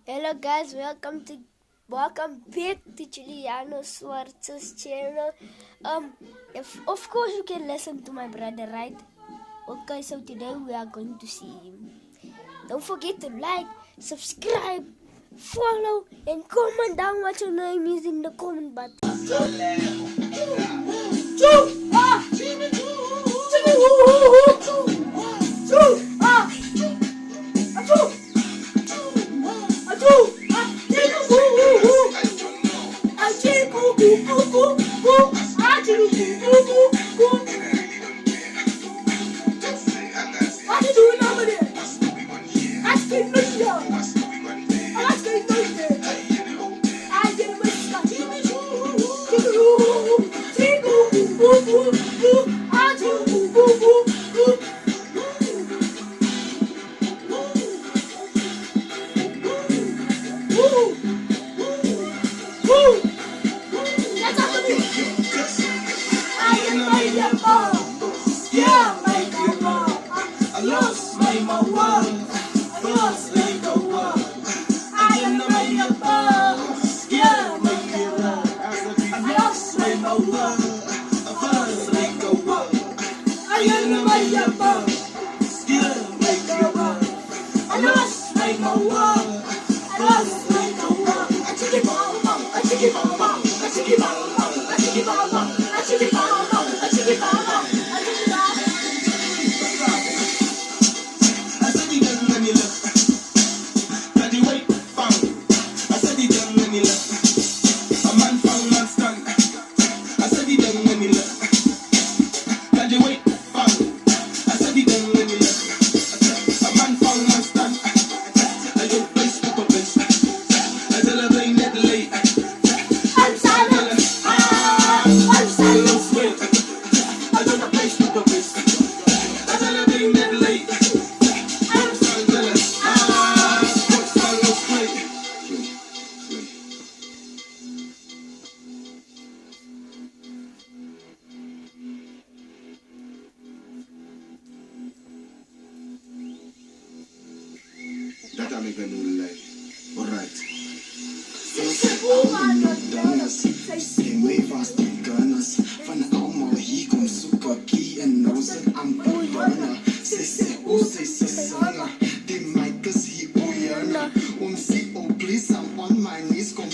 Hello guys, welcome back to Juliano Swartz's channel. If of course you can listen to my brother, right? Okay, so today we are going to see him. Don't forget to like, subscribe, follow, and comment down what your name is in the comment button. Dat aan ik ben doelij. Alright. Geen mee vast die gunners. Van allemaal hier komt zoeken kie en nozen aan bananen. Ze zanger. Die mic is hier oeierne. Om zie op please I'm on my knees. Kom